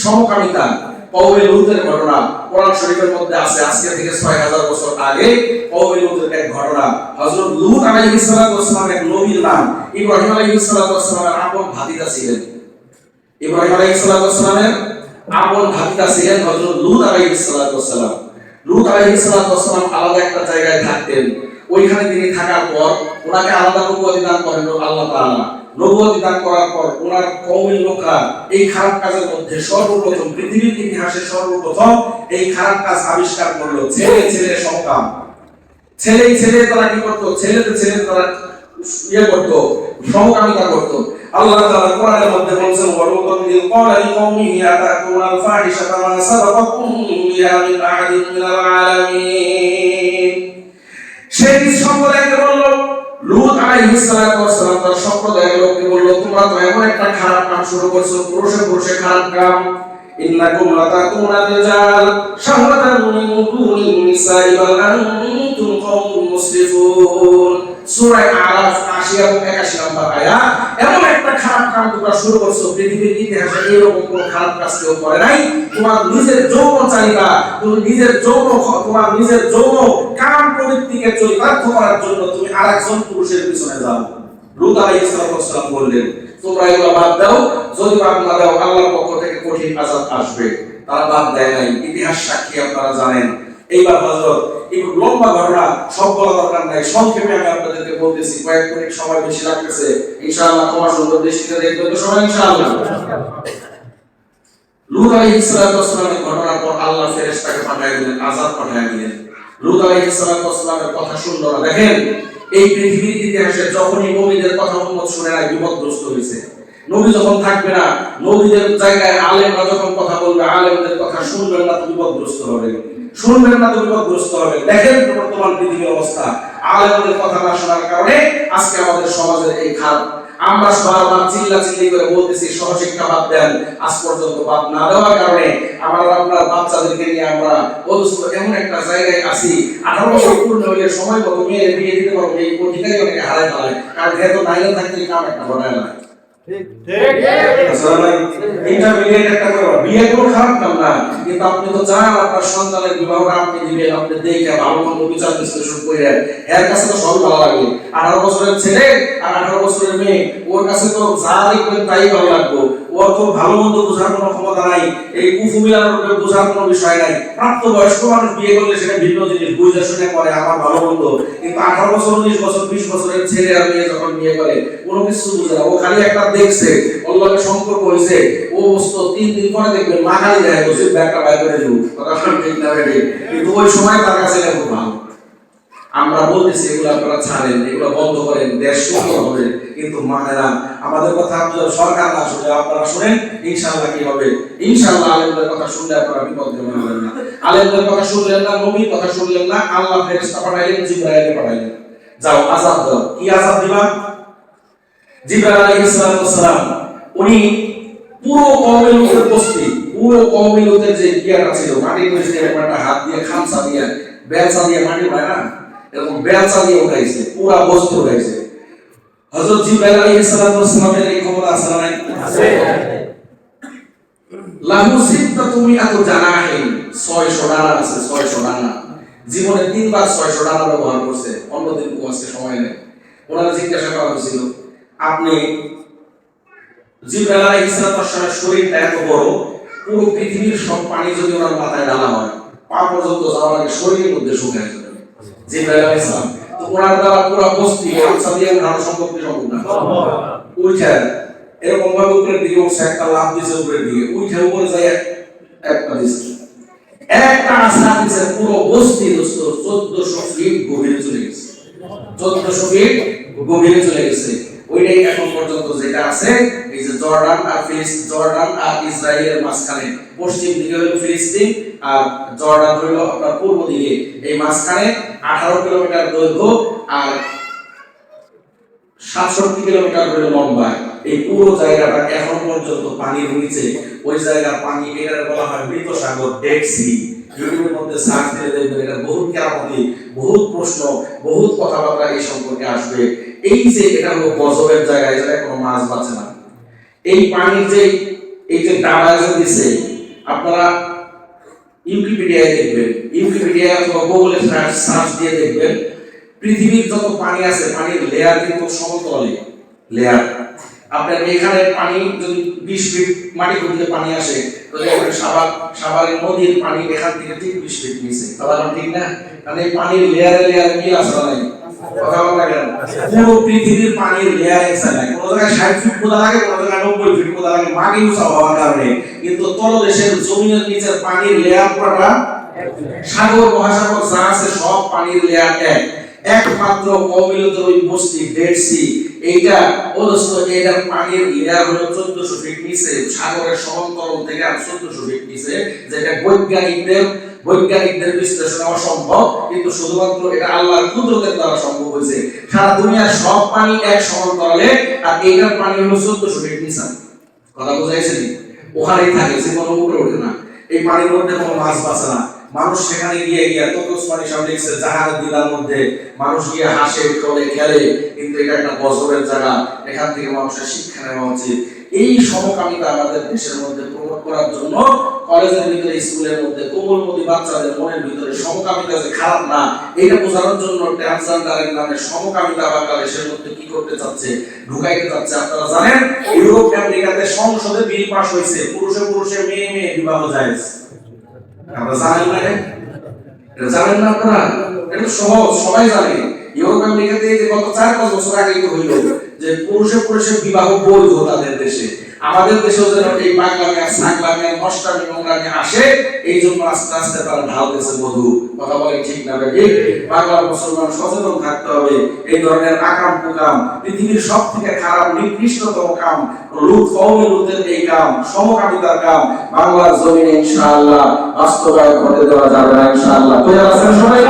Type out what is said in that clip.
সমকামিতা, কওমে লূতের ঘটনা কোরআন শরীফের মধ্যে আছে। আজকে থেকে 6000 বছর আগে কওমে লূতের এক ঘটনা। হযরত লূত আলাইহিস সালাতু ওয়াস সালাম এক নবীর নাম। ইব্রাহিম আলাইহিস সালাতু ওয়াস সালামের আপন ভাতিজা ছিলেন। ইব্রাহিম আলাইহিস সালাতু ওয়াস সালামের আপন ভাতিজা ছিলেন হযরত লূত আলাইহিস সালাতু ওয়াস সালাম। লূত আলাইহিস সালাতু ওয়াস সালাম আলাদা একটা জায়গায় থাকতেন। ওইখানে তিনি থাকার পর ওনাকে আলাদা নবুয়ত দান করেন আল্লাহ তাআলা। নবুয়ত দান করার পর ওনার কওমের লোকরা এই খারাপ কাজের মধ্যে সর্বপ্রথম, পৃথিবীর ইতিহাসে সর্বপ্রথম এই খারাপ কাজ আবিষ্কার করলো। ছেলে ছেলে সমকাম, ছেলে ছেলে তারা কি করতো? ছেলেতে ছেলে তারা করতো, সমকামিতা করতো। আল্লাহ তাআলা কোরআনের মধ্যে বলেছেন, ওয়ালুতান ইয ক্বালা লিকওমিহি আতাকুনাল ফাহিশাতা মা সাবাকাকুম বিহা মিন আহাদিন মিনাল আলামিন। সেই সম্প্রদায়কে বলল, লূত আলাইহিস সালাতু ওয়াস সালাম তার সম্প্রদায়ের লোককে বলল, তোমরা তো এমন একটা খারাপ কাম শুরু করছো, পুরুষে পুরুষে খারাপ কাম। ইন্নাকুম লাতাকুনা রিজাল শাহওয়াতান মিন দুনিন নিসাই বাল আনতুম কওমুন মুসরিফুন। সূরা আরাফ ৮০ এবং ৮১ নম্বর আয়াত। এমন একটা খারাপ কাম তোমরা শুরু করছো, পৃথিবীর ইতিহাসে এরকম কোনো খারাপ কাজ কেউ করে নাই। তোমার নিজের যৌন চাহিদা, তোমার নিজের যৌন কাম প্রবৃত্তিকে চরিতার্থ করার জন্য তুমি আরেকজন পুরুষের পিছনে যাও। লূত আলাইহিস সালাম বললেন, তোমরা এগুলো বাদ দাও, যদি বাদ না দাও আল্লাহর পক্ষ থেকে কঠিন আযাব আসবে। তারা বাদ দেয় নাই, ইতিহাস সাক্ষী আপনারা জানেন। এইবার হযরত একটু লম্বা ঘটনা, সব বলা দরকার নাই, সংক্ষেপে আমি আপনাদেরকে বলতেছি, কয়েক মিনিট সময় বেশি লাগতেছে। ইনশাআল্লাহ ক্ষমা সুন্দর দৃষ্টিতে দেখবেন তো সবাই ইনশাআল্লাহ। লূত আলাইহিস সালামের ঘটনার পর আল্লাহ ফেরেশতাকে পাঠিয়ে দিলেন, আযাব পাঠিয়ে দিলেন। লূত আলাইহিস সালামের কথা শুনলো না। দেখেন, এই পৃথিবীর ইতিহাসে যখনই নবীদের কথা উম্মত শুনে না বিপদগ্রস্ত হয়েছে। নবী যখন থাকবে না, নবীদের জায়গায় আলেমরা যখন কথা বলবে, আলেমদের কথা শুনবেন না তো বিপদগ্রস্ত হবে, শুনবেন না তো বিপদগ্রস্ত হবে। দেখেন বর্তমান পৃথিবীর অবস্থা, আলেমদের কথা না শোনার কারণে আজকে আমাদের সমাজের এই খারাপ। আমরা বারবার চিল্লাচিল্লি করে বলতেছি সহশিক্ষা বাদ দেন, আজ পর্যন্ত বাদ না দেওয়ার কারণে আমরা আপনার বাচ্চাদেরকে নিয়ে আমরা এমন একটা জায়গায় আছি, 18 বছর পূর্ণ হলে সময় মতো মেয়ের বিয়ে দিতে পারবো, এই অধিকারী অনেকে হারায় ফেলায়। কারণ যেহেতু নাইলে থাকতে কাম একটা ঘটায় না। ইন্টারমিডিয়েট একটা করো, বিয়ে কোনো খারাপ কাম না, কিন্তু আপনি তো চান আপনার সন্তানের বিবাহটা আপনি দিবেন, আপনি দেখে ভালো মন্দ বিচার বিশ্লেষণ করে এর কাছে তো সব ভালো লাগে। 18 বছরের ছেলে আর 18 বছরের মেয়ে, ওর কাছে তো যা দেখবেন তাই ভালো লাগবে। ওর তো ভালো মন্দ বোঝার কোনো ক্ষমতা নাই, এই কুফুমিলার উপরে বোঝার কোনো বিষয় নাই। প্রাপ্তবয়স্ক মানুষ বিয়ে করলে সেটা ভিন্ন জিনিস, বুঝে শুনে করে আমার ভালো মন্দ। কিন্তু 18 বছর 19 বছর 20 বছরের ছেলে আর মেয়ে যখন বিয়ে করে কোনো কিছু বুঝে না, ও খালি একটা দেখছে, ওর লগে সম্পর্ক হইছে, ও বস্তু 3 দিন পরে দেখবেন মা খালি দেয় বসে ব্যাগটা বাইর করে দিল, কথা ঠিক না রে। কিন্তু ওই সময় তার কাছে এটা খুব ভালো। আমরা বলতেছি এগুলো আপনারা ছাড়েন, এগুলো বন্ধ করেন, দেশ সুন্দর হবে। কিন্তু মানেরা আমাদের কথা সরকার না শুনে আপনারা শুনেন, ইনশাআল্লাহ কি হবে? ইনশাআল্লাহ আলেমদের কথা শুনলে আপনারা বিপদে হবেন না। আলেমদের কথা শুনলেন না, নবীর কথা শুনলেন না, আল্লাহ ফেরেশতা পাঠাইলেন, জিবরাইলকে পাঠাইলেন, যাও আযাব দাও। কি আযাব দিবা? জিবরাইল আলাইহিস সালাম উনি পুরো কওমের লোকের বস্তি, পুরো কওমের লোকের যে গিয়াটা ছিল, মাটির নিচে একটা হাত দিয়ে খামসা দিয়ে বেলসা দিয়ে মাটি হয় না, এরকম বেলসা দিয়ে উঠাইছে, পুরো বস্তি উঠাইছে। হযরত জিবরাইল আলাইহিস সালামের এই ক্ষমতা আছে না নাই? আছে। লাহু সিত্তাতু মিআতু জানাহিন, 600 ডানা আছে, 600 ডানা। জীবনে 3 বার 600 ডানা ব্যবহার করছে, অন্যদিন আজকে সময় নেই। ওনারা জিজ্ঞাসা করা হয়েছিল, আপনি জিবরাইল আলাইহিস সালামের শরীরটা এত বড়, পুরো পৃথিবীর সব পানি যদি ওনার মাথায় ঢালা হয়, পা পর্যন্ত যাওয়ার আগে শরীরের মধ্যে শুকায় যাবে। জিবরাইল আলাইহিস সালাম তো ওনার দ্বারা পুরো বস্তি আচ্ছা দিয়ে উঠানো সম্ভব কি সম্ভব না? উঠে এরকম ভাবে উপরের দিকে উঠছে, একটা লাফ দিছে উপরের দিকে, উঠে উপরে যায় একটা দিছে, একটা আশা দিছে, পুরো বস্তি দোস্ত 1400 ফিট গভীরে চলে গেছে, 1400 ফিট গভীরে চলে গেছে। ওইটাই এখন পর্যন্ত যেটা আছে, এই যে জর্ডান আর ইসরায়েলের মাঝখানে, পশ্চিম দিকে হলো ফিলিস্তিন আর জর্ডান হলো আপনার পূর্ব দিকে, এই মাঝখানে 18 কিলোমিটার দৈর্ঘ্য আর 67 কিলোমিটার হলো লম্বা। এই পুরো জায়গাটা এখন পর্যন্ত পানির নিচে, ওই জায়গার পানি এটাকে বলা হয় মৃত সাগর, ডেড সি। ইউটিউবের মধ্যে সার্চ দিয়ে দেখবেন, এটা বহুত কেরামতি, বহুত প্রশ্ন, বহুত কথাবার্তা এই সম্পর্কে আসবে। এই যে এটা হলো গজবের জায়গা, এটা কোনো মাছ বাঁচে না। এই পানির যে এই যে ডাটা যে দিছে, আপনারা উইকিপিডিয়ায় দেখবেন, উইকিপিডিয়া অথবা গুগলে সার্চ দিয়ে দেখবেন, পৃথিবীর যত পানি আছে পানির লেয়ার কিন্তু সমতলে লেয়ার। আপনার এখানে পানি যদি 20 ফিট মাটি খুঁড়তে পানি আসে, তাহলে সাভারের নদীর পানি এখান থেকে ঠিক 20 ফিট নিচে, কথা ঠিক না? কারণ এই পানির লেয়ারে লেয়ারে কি আছে নাই, কথা বলা গেল পুরো পৃথিবীর পানির লেয়ার আছে নাই, কোন জায়গায় 60 ফিট খোদা লাগে, কোন জায়গায় 90 ফিট খোদা লাগে, মাটি উঁচা হওয়ার কারণে। কিন্তু তলদেশের জমিনের নিচের পানির লেয়ার পুরোটা সাগর মহাসাগর যা আছে সব পানির লেয়ার একমাত্র কওমিলুতের ওই বস্তি ডেড সি, এইটা অবশ্য এটার পানির লেয়ার হলো 1400 ফিট নিচে, সাগরের সমান্তরাল থেকে আর 1400 ফিট নিচে, যেটা বৈজ্ঞানিকদের বিশ্লেষণে অসম্ভব, কিন্তু শুধুমাত্র এটা আল্লাহর কুদরতের দ্বারা সম্ভব হয়েছে। সারা দুনিয়ার সব পানি এক সমান্তরালে, আর এইটার পানি হলো 1400 ফিট নিচে। কথা বুঝাইছে? ওখানেই থাকে, জীবন উপরে ওঠে না। এই পানির মধ্যে কোনো মাছ বাঁচে না। মানুষ সেখানে গিয়ে ততস্মানি সামনে লিখছে জাহাজের দিলার মধ্যে মানুষ গিয়ে হাসে চলে খেলে, কিন্তু এটা একটা গজবের জায়গা, এখান থেকে মানুষের শিক্ষা নেওয়া উচিত। এই সমকামিতা আমাদের দেশের মধ্যে প্রমোট করার জন্য কলেজের ভিতরে, স্কুলের মধ্যে কোমলমতি বাচ্চাদের মনের ভিতরে সমকামিতা যে খারাপ না, এটা বোঝানোর জন্য ট্রান্সজেন্ডারের নামে সমকামিতা বাংলাদেশের মধ্যে কি করতে চাচ্ছে, ঢুকাইতে চাচ্ছে। আপনারা জানেন ইউরোপ আমেরিকাতে সংসদে বিল পাস হয়েছে পুরুষে পুরুষে মেয়ে মেয়ে বিবাহ জায়েজ। আপনারা জানেন না? এটা জানেন না আপনারা? এটা সহজ, সবাই জানে। ইউরোপ আমেরিকাতে যে গত 4-5 বছর আগে তো হইল যে পুরুষে পুরুষে বিবাহ বৈধ তাদের দেশে। আমাদের দেশেও যেন এই পাগলামি আর ছাগলামি আর নষ্টামি নোংরামি আসে, এই জন্য আস্তে আস্তে তারা ঢালতেছে মধু। কথা বলে ঠিক না ভাই? বাংলার মুসলমান সচেতন থাকতে হবে। এই ধরনের আকাম কুকাম, পৃথিবীর সব থেকে খারাপ নিকৃষ্টতম কাম লুতের এই কাম, সমকামিতার কাম বাংলার জমিনে ইনশাআল্লাহ বাস্তবায়ন হতে দেওয়া যাবে না ইনশাআল্লাহ। সবাই